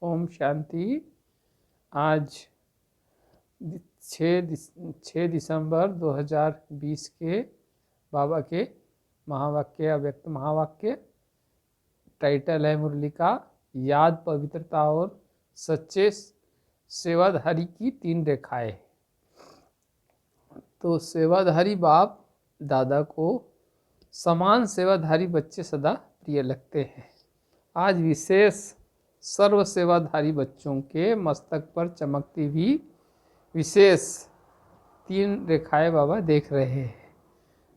ओम शांति। आज 6 दिसंबर 2020 के बाबा के महावाक्य, अव्यक्त महावाक्य। टाइटल है मुरली का याद, पवित्रता और सच्चे सेवाधारी की 3 रेखाएं। तो सेवाधारी बाप दादा को समान सेवाधारी बच्चे सदा प्रिय लगते हैं। आज विशेष सर्व सेवाधारी बच्चों के मस्तक पर चमकती हुई विशेष 3 रेखाएं बाबा देख रहे हैं।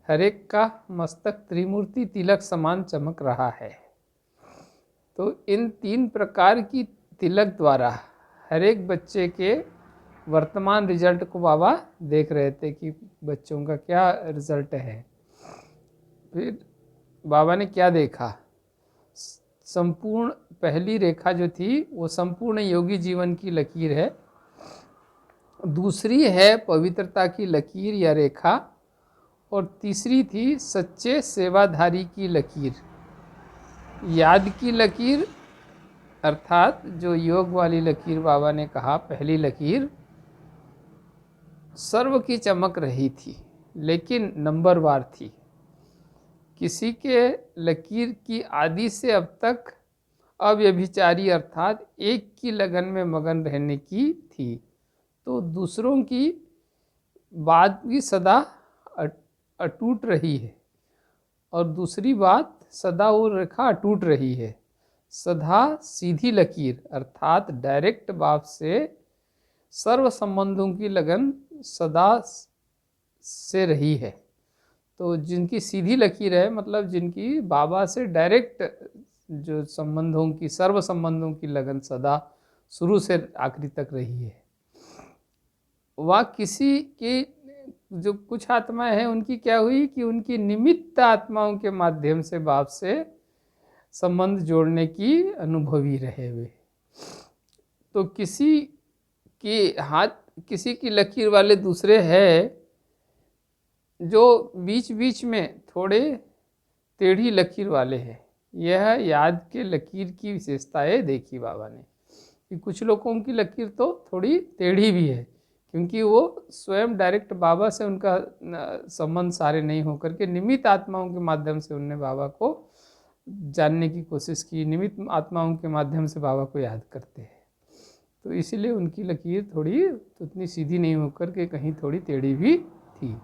हर एक का मस्तक त्रिमूर्ति तिलक समान चमक रहा है। तो इन 3 प्रकार की तिलक द्वारा हर एक बच्चे के वर्तमान रिजल्ट को बाबा देख रहे थे कि बच्चों का क्या रिजल्ट है। फिर बाबा ने क्या देखा, संपूर्ण पहली रेखा जो थी वो संपूर्ण योगी जीवन की लकीर है। दूसरी है पवित्रता की लकीर या रेखा, और तीसरी थी सच्चे सेवाधारी की लकीर, याद की लकीर, अर्थात जो योग वाली लकीर बाबा ने कहा पहली लकीर सर्व की चमक रही थी लेकिन नंबरवार थी। किसी के लकीर की आदि से अब तक अव्यभिचारी अर्थात एक की लगन में मगन रहने की थी, तो दूसरों की बात भी सदा अटूट रही है और दूसरी बात सदा वो रेखा अटूट रही है। सदा सीधी लकीर अर्थात डायरेक्ट बाप से सर्व संबंधों की लगन सदा से रही है। तो जिनकी सीधी लकीर है मतलब जिनकी बाबा से डायरेक्ट जो संबंधों की, सर्व संबंधों की लगन सदा शुरू से आखिरी तक रही है। वह किसी के जो कुछ आत्माएं हैं उनकी क्या हुई कि उनकी निमित्त आत्माओं के माध्यम से बाप से संबंध जोड़ने की अनुभवी रहे हुए। तो किसी के हाथ, किसी की लकीर वाले दूसरे है जो बीच बीच में थोड़े टेढ़ी लकीर वाले हैं। यह याद के लकीर की विशेषताएं देखी बाबा ने कि कुछ लोगों की लकीर तो थोड़ी टेढ़ी भी है क्योंकि वो स्वयं डायरेक्ट बाबा से उनका संबंध सारे नहीं होकर के निमित्त आत्माओं के माध्यम से उनने बाबा को जानने की कोशिश की, निमित्त आत्माओं के माध्यम से बाबा को याद करते हैं। तो इसीलिए उनकी लकीर थोड़ी उतनी सीधी नहीं होकर के कहीं थोड़ी टेढ़ी भी थी।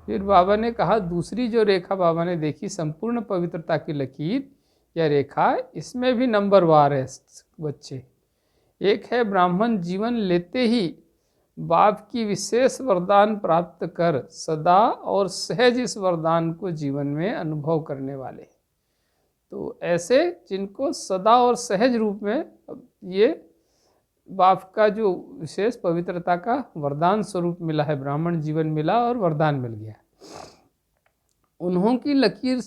फिर बाबा ने कहा दूसरी जो रेखा बाबा ने देखी संपूर्ण पवित्रता की लकीर या रेखा, इसमें भी नंबरवार है बच्चे। एक है ब्राह्मण जीवन लेते ही बाप की विशेष वरदान प्राप्त कर सदा और सहज इस वरदान को जीवन में अनुभव करने वाले। तो ऐसे जिनको सदा और सहज रूप में ये बाप का जो विशेष पवित्रता का वरदान स्वरूप मिला है, ब्राह्मण जीवन मिला और वरदान मिल गया, उन्हों की लकीर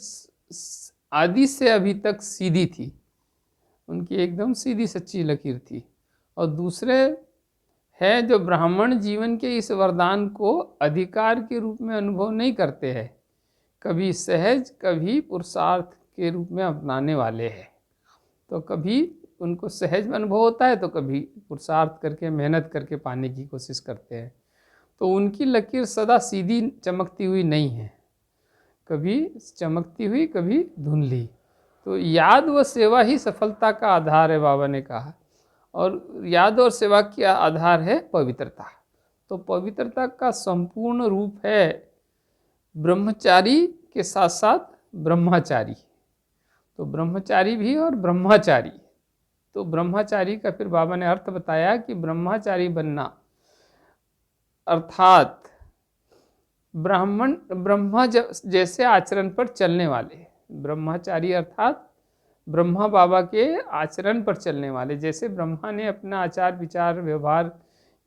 आदि से अभी तक सीधी थी, उनकी एकदम सीधी सच्ची लकीर थी। और दूसरे हैं जो ब्राह्मण जीवन के इस वरदान को अधिकार के रूप में अनुभव नहीं करते हैं, कभी सहज कभी पुरुषार्थ के रूप में अपनाने वाले हैं। तो कभी उनको सहज अनुभव होता है तो कभी पुरुषार्थ करके मेहनत करके पाने की कोशिश करते हैं। तो उनकी लकीर सदा सीधी चमकती हुई नहीं है, कभी चमकती हुई कभी धुंधली। तो याद व सेवा ही सफलता का आधार है बाबा ने कहा, और याद और सेवा की आधार है पवित्रता। तो पवित्रता का संपूर्ण रूप है ब्रह्मचारी के साथ साथ ब्रह्मचारी। तो ब्रह्मचारी भी और ब्रह्मचारी। तो ब्रह्मचारी का फिर बाबा ने अर्थ बताया कि ब्रह्मचारी बनना अर्थात ब्रह्मा जैसे आचरण पर चलने वाले। ब्रह्मचारी अर्थात ब्रह्मा बाबा के आचरण पर चलने वाले। जैसे ब्रह्मा ने अपना आचार विचार व्यवहार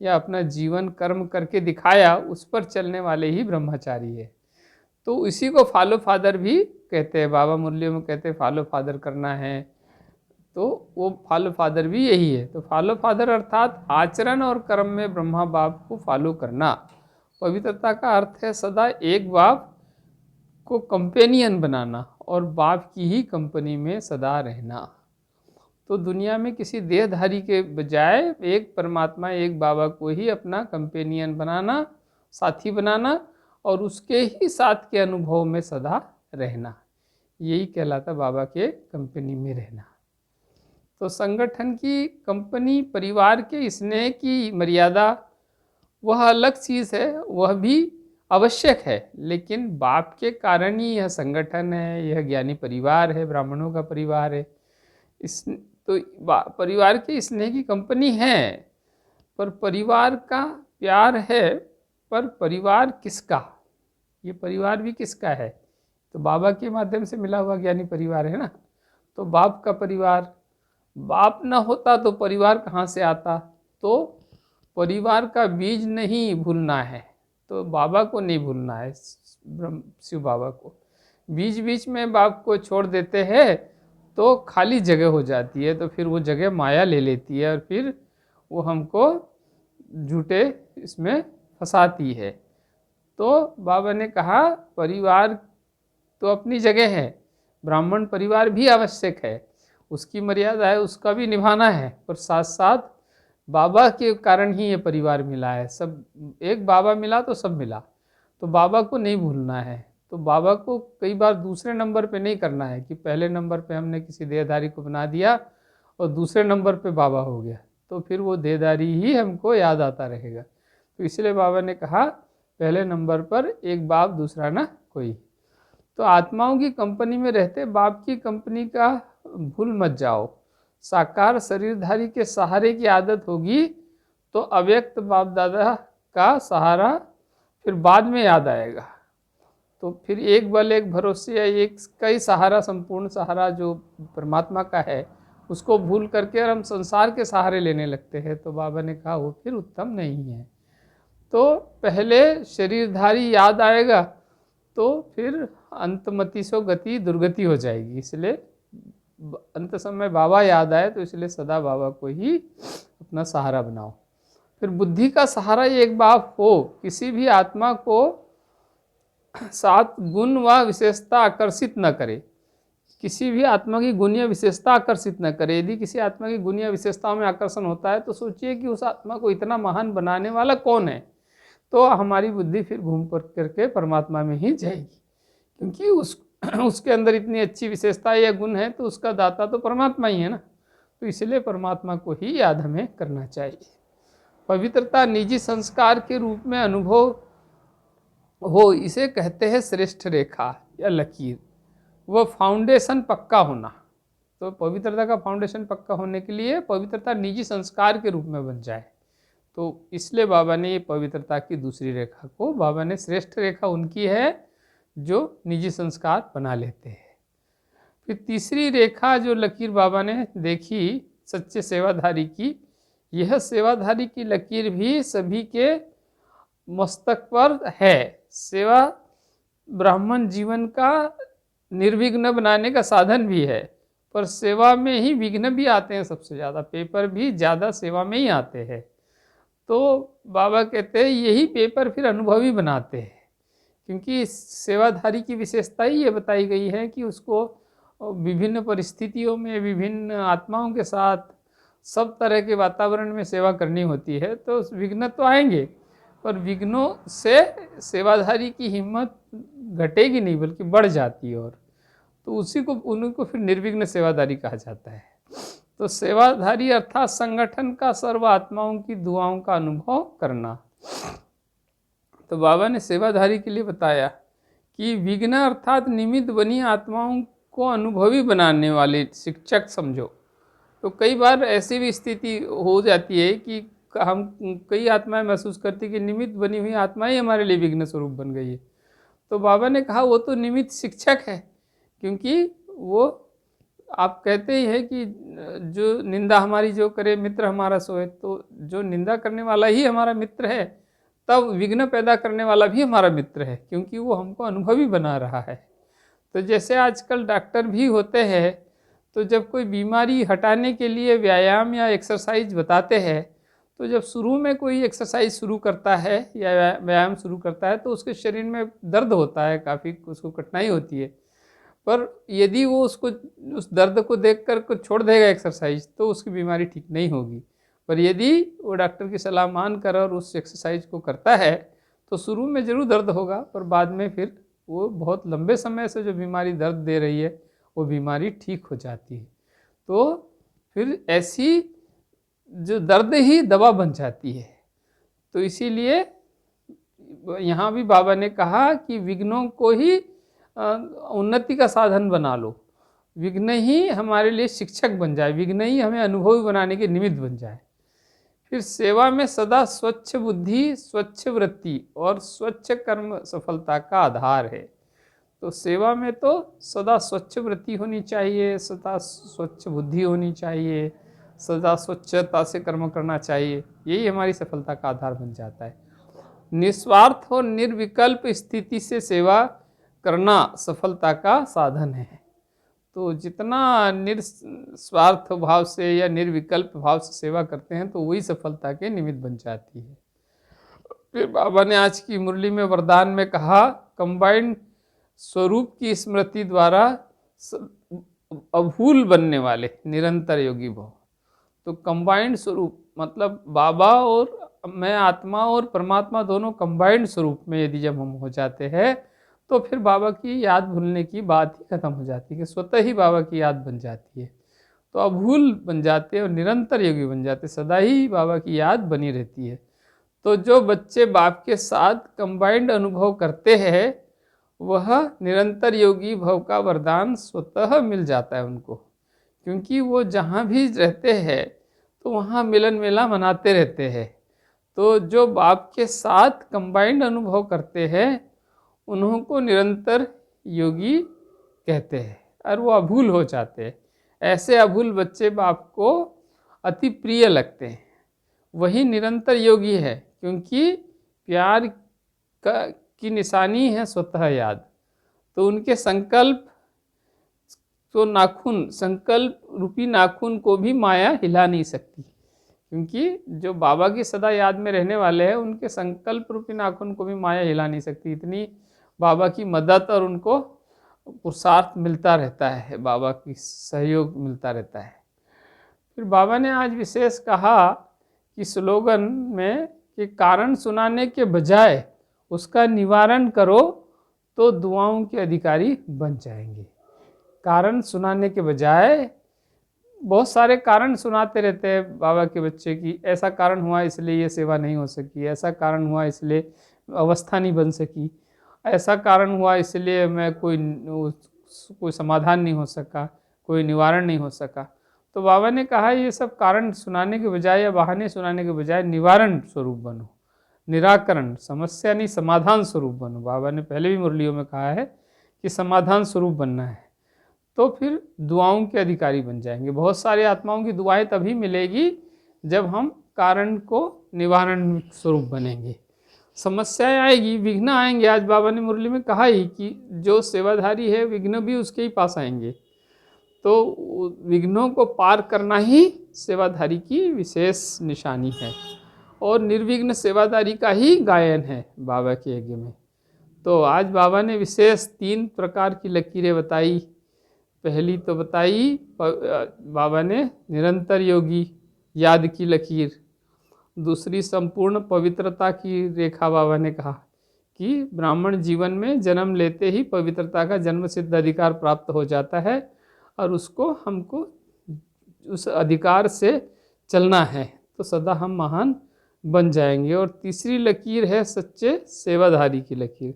या अपना जीवन कर्म करके दिखाया, उस पर चलने वाले ही ब्रह्मचारी है। तो इसी को फॉलो फादर भी कहते हैं। बाबा मुरलियों में कहते हैं फॉलो फादर करना है, तो वो फॉलो फादर भी यही है। तो फॉलो फादर अर्थात आचरण और कर्म में ब्रह्मा बाप को फॉलो करना। पवित्रता का अर्थ है सदा एक बाप को कंपेनियन बनाना और बाप की ही कंपनी में सदा रहना। तो दुनिया में किसी देहधारी के बजाय एक परमात्मा, एक बाबा को ही अपना कंपेनियन बनाना, साथी बनाना, और उसके ही साथ के अनुभव में सदा रहना, यही कहलाता बाबा के कंपनी में रहना। तो संगठन की, कंपनी, परिवार के स्नेह की मर्यादा वह अलग चीज़ है, वह भी आवश्यक है, लेकिन बाप के कारण ही यह संगठन है, यह ज्ञानी परिवार है, ब्राह्मणों का परिवार है। इस तो परिवार के स्नेह की कंपनी है, पर परिवार का प्यार है, पर परिवार किसका, ये परिवार भी किसका है? तो बाबा के माध्यम से मिला हुआ ज्ञानी परिवार है ना। तो बाप का परिवार, बाप न होता तो परिवार कहाँ से आता? तो परिवार का बीज नहीं भूलना है, तो बाबा को नहीं भूलना है, शिव बाबा को। बीच बीच में बाप को छोड़ देते हैं तो खाली जगह हो जाती है, तो फिर वो जगह माया ले लेती है और फिर वो हमको झूठे इसमें फंसाती है। तो बाबा ने कहा परिवार तो अपनी जगह है, ब्राह्मण परिवार भी आवश्यक है, उसकी मर्यादा है, उसका भी निभाना है, पर साथ साथ बाबा के कारण ही ये परिवार मिला है। सब एक बाबा मिला तो सब मिला, तो बाबा को नहीं भूलना है। तो बाबा को कई बार दूसरे नंबर पे नहीं करना है कि पहले नंबर पे हमने किसी देहधारी को बना दिया और दूसरे नंबर पे बाबा हो गया, तो फिर वो देहधारी ही हमको याद आता रहेगा। तो इसलिए बाबा ने कहा पहले नंबर पर एक बाप, दूसरा ना कोई। तो आत्माओं की कंपनी में रहते बाप की कंपनी का भूल मत जाओ। साकार शरीरधारी के सहारे की आदत होगी तो अव्यक्त बाप दादा का सहारा फिर बाद में याद आएगा। तो फिर एक बल, एक भरोसे, या एक का ही सहारा, संपूर्ण सहारा जो परमात्मा का है, उसको भूल करके और हम संसार के सहारे लेने लगते हैं, तो बाबा ने कहा वो फिर उत्तम नहीं है। तो पहले शरीरधारी याद आएगा तो फिर अंतमति सो गति दुर्गति हो जाएगी। इसलिए अंत समय बाबा याद आए, तो इसलिए सदा बाबा को ही अपना सहारा बनाओ। फिर बुद्धि का सहारा एक बाप हो, किसी भी आत्मा को सात गुण व विशेषता आकर्षित न करे, किसी भी आत्मा की गुणीय विशेषता आकर्षित न करे। यदि किसी आत्मा की गुणीय विशेषताओं में आकर्षण होता है तो सोचिए कि उस आत्मा को इतना महान बनाने वाला कौन है, तो हमारी बुद्धि फिर घूम पर करके परमात्मा में ही जाएगी, क्योंकि उसके अंदर इतनी अच्छी विशेषता या गुण है, तो उसका दाता तो परमात्मा ही है ना। तो इसलिए परमात्मा को ही याद हमें करना चाहिए। पवित्रता निजी संस्कार के रूप में अनुभव हो, इसे कहते हैं श्रेष्ठ रेखा या लकीर। वह फाउंडेशन पक्का होना। तो पवित्रता का फाउंडेशन पक्का होने के लिए पवित्रता निजी संस्कार के रूप में बन जाए, तो इसलिए बाबा ने ये पवित्रता की दूसरी रेखा को, बाबा ने श्रेष्ठ रेखा उनकी है जो निजी संस्कार बना लेते हैं। फिर तीसरी रेखा जो लकीर बाबा ने देखी सच्चे सेवाधारी की, यह सेवाधारी की लकीर भी सभी के मस्तक पर है। सेवा ब्राह्मण जीवन का निर्विघ्न बनाने का साधन भी है, पर सेवा में ही विघ्न भी आते हैं सबसे ज़्यादा, पेपर भी ज़्यादा सेवा में ही आते हैं। तो बाबा कहते हैं यही पेपर फिर अनुभवी बनाते हैं, क्योंकि सेवाधारी की विशेषता ही ये बताई गई है कि उसको विभिन्न परिस्थितियों में, विभिन्न आत्माओं के साथ, सब तरह के वातावरण में सेवा करनी होती है। तो विघ्न तो आएंगे, पर विघ्नों से सेवाधारी की हिम्मत घटेगी नहीं बल्कि बढ़ जाती है, और तो उसी को, उनको फिर निर्विघ्न सेवाधारी कहा जाता है। तो सेवाधारी अर्थात संगठन का सर्व आत्माओं की दुआओं का अनुभव करना। तो बाबा ने सेवाधारी के लिए बताया कि विघ्न अर्थात निमित्त बनी आत्माओं को अनुभवी बनाने वाले शिक्षक समझो। तो कई बार ऐसी भी स्थिति हो जाती है कि हम कई आत्माएं महसूस करती कि निमित्त बनी हुई आत्मा ही हमारे लिए विघ्न स्वरूप बन गई है। तो बाबा ने कहा वो तो निमित्त शिक्षक है, क्योंकि वो आप कहते ही है कि जो निंदा हमारी जो करे मित्र हमारा सोए, तो जो निंदा करने वाला ही हमारा मित्र है, तब विघ्न पैदा करने वाला भी हमारा मित्र है, क्योंकि वो हमको अनुभवी बना रहा है। तो जैसे आजकल डॉक्टर भी होते हैं, तो जब कोई बीमारी हटाने के लिए व्यायाम या एक्सरसाइज बताते हैं, तो जब शुरू में कोई एक्सरसाइज शुरू करता है या व्यायाम शुरू करता है तो उसके शरीर में दर्द होता है, काफ़ी उसको कठिनाई होती है। पर यदि वो उसको उस दर्द को देखकर को छोड़ देगा एक्सरसाइज तो उसकी बीमारी ठीक नहीं होगी। पर यदि वो डॉक्टर की सलाह मान कर और उस एक्सरसाइज को करता है तो शुरू में ज़रूर दर्द होगा, पर बाद में फिर वो बहुत लंबे समय से जो बीमारी दर्द दे रही है वो बीमारी ठीक हो जाती है। तो फिर ऐसी जो दर्द ही दवा बन जाती है। तो इसीलिए यहाँ भी बाबा ने कहा कि विघ्नों को ही उन्नति का साधन बना लो, विघ्न ही हमारे लिए शिक्षक बन जाए, विघ्न ही हमें अनुभवी बनाने के निमित्त बन जाए। फिर सेवा में सदा स्वच्छ बुद्धि, स्वच्छ वृत्ति और स्वच्छ कर्म सफलता का आधार है। तो सेवा में तो सदा स्वच्छ वृत्ति होनी चाहिए, सदा स्वच्छ बुद्धि होनी चाहिए, सदा स्वच्छता से कर्म करना चाहिए, यही हमारी सफलता का आधार बन जाता है। निस्वार्थ और निर्विकल्प स्थिति से सेवा करना सफलता का साधन है। तो जितना निस्वार्थ भाव से या निर्विकल्प भाव से सेवा करते हैं तो वही सफलता के निमित्त बन जाती है। फिर बाबा ने आज की मुरली में वरदान में कहा, कंबाइंड स्वरूप की स्मृति द्वारा अभूल बनने वाले निरंतर योगी भव। तो कंबाइंड स्वरूप मतलब बाबा और मैं आत्मा और परमात्मा दोनों कंबाइंड स्वरूप में यदि जब हम हो जाते हैं तो फिर बाबा की याद भूलने की बात ही खत्म हो जाती है कि स्वतः ही बाबा की याद बन जाती है। तो अभूल बन जाते हैं और निरंतर योगी बन जाते, सदा ही बाबा की याद बनी रहती है। तो जो बच्चे बाप के साथ कंबाइंड अनुभव करते हैं वह निरंतर योगी भव का वरदान स्वतः मिल जाता है उनको, क्योंकि वो जहाँ भी रहते हैं तो वहाँ मिलन मेला मनाते रहते हैं। तो जो बाप के साथ कंबाइंड अनुभव करते हैं उन्हों को निरंतर योगी कहते हैं और वो अभूल हो जाते हैं। ऐसे अभूल बच्चे बाप को अति प्रिय लगते हैं, वही निरंतर योगी है, क्योंकि प्यार की निशानी है स्वतः याद। तो उनके संकल्प तो नाखून, संकल्प रूपी नाखून को भी माया हिला नहीं सकती, क्योंकि जो बाबा की सदा याद में रहने वाले हैं उनके संकल्प रूपी नाखून को भी माया हिला नहीं सकती। इतनी बाबा की मदद और उनको पुरुषार्थ मिलता रहता है, बाबा की सहयोग मिलता रहता है। फिर बाबा ने आज विशेष कहा कि स्लोगन में कि कारण सुनाने के बजाय उसका निवारण करो तो दुआओं के अधिकारी बन जाएंगे। कारण सुनाने के बजाय बहुत सारे कारण सुनाते रहते हैं बाबा के बच्चे की, ऐसा कारण हुआ इसलिए ये सेवा नहीं हो सकी, ऐसा कारण हुआ इसलिए अवस्था नहीं बन सकी, ऐसा कारण हुआ इसलिए मैं कोई समाधान नहीं हो सका, कोई निवारण नहीं हो सका। तो बाबा ने कहा ये सब कारण सुनाने के बजाय या बहाने सुनाने के बजाय निवारण स्वरूप बनो, निराकरण, समस्या नहीं समाधान स्वरूप बनो। बाबा ने पहले भी मुरलियों में कहा है कि समाधान स्वरूप बनना है, तो फिर दुआओं के अधिकारी बन जाएंगे। बहुत सारी आत्माओं की दुआएं तभी मिलेगी जब हम कारण को निवारण स्वरूप बनेंगे। समस्याएं आएगी, विघ्न आएंगे। आज बाबा ने मुरली में कहा ही कि जो सेवाधारी है विघ्न भी उसके ही पास आएंगे। तो विघ्नों को पार करना ही सेवाधारी की विशेष निशानी है और निर्विघ्न सेवाधारी का ही गायन है बाबा के यज्ञ में। तो आज बाबा ने विशेष 3 प्रकार की लकीरें बताई। पहली तो बताई बाबा ने निरंतर योगी याद की लकीर, दूसरी संपूर्ण पवित्रता की रेखा। बाबा ने कहा कि ब्राह्मण जीवन में जन्म लेते ही पवित्रता का जन्म सिद्ध अधिकार प्राप्त हो जाता है और उसको हमको उस अधिकार से चलना है तो सदा हम महान बन जाएंगे। और तीसरी लकीर है सच्चे सेवाधारी की लकीर।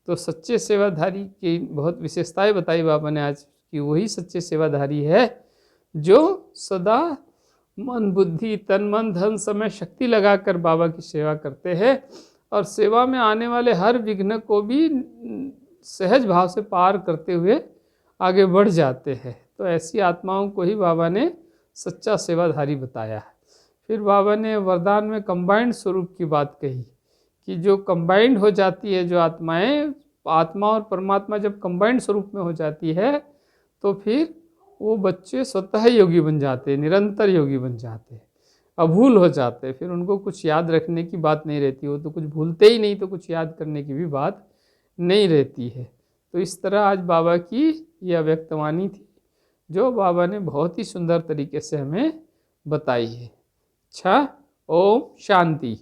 तो सच्चे सेवाधारी की बहुत विशेषताएं बताई बाबा ने आज कि वही सच्चे सेवाधारी है जो सदा मन बुद्धि तन मन धन समय शक्ति लगाकर बाबा की सेवा करते हैं और सेवा में आने वाले हर विघ्न को भी सहज भाव से पार करते हुए आगे बढ़ जाते हैं। तो ऐसी आत्माओं को ही बाबा ने सच्चा सेवाधारी बताया। फिर बाबा ने वरदान में कंबाइंड स्वरूप की बात कही कि जो कंबाइंड हो जाती है, जो आत्माएं, आत्मा और परमात्मा जब कंबाइंड स्वरूप में हो जाती है तो फिर वो बच्चे स्वतः योगी बन जाते हैं, निरंतर योगी बन जाते हैं, अभूल हो जाते हैं। फिर उनको कुछ याद रखने की बात नहीं रहती, वो तो कुछ भूलते ही नहीं, तो कुछ याद करने की भी बात नहीं रहती है। तो इस तरह आज बाबा की ये अव्यक्तवाणी थी जो बाबा ने बहुत ही सुंदर तरीके से हमें बताई है। अच्छा, ओम शांति।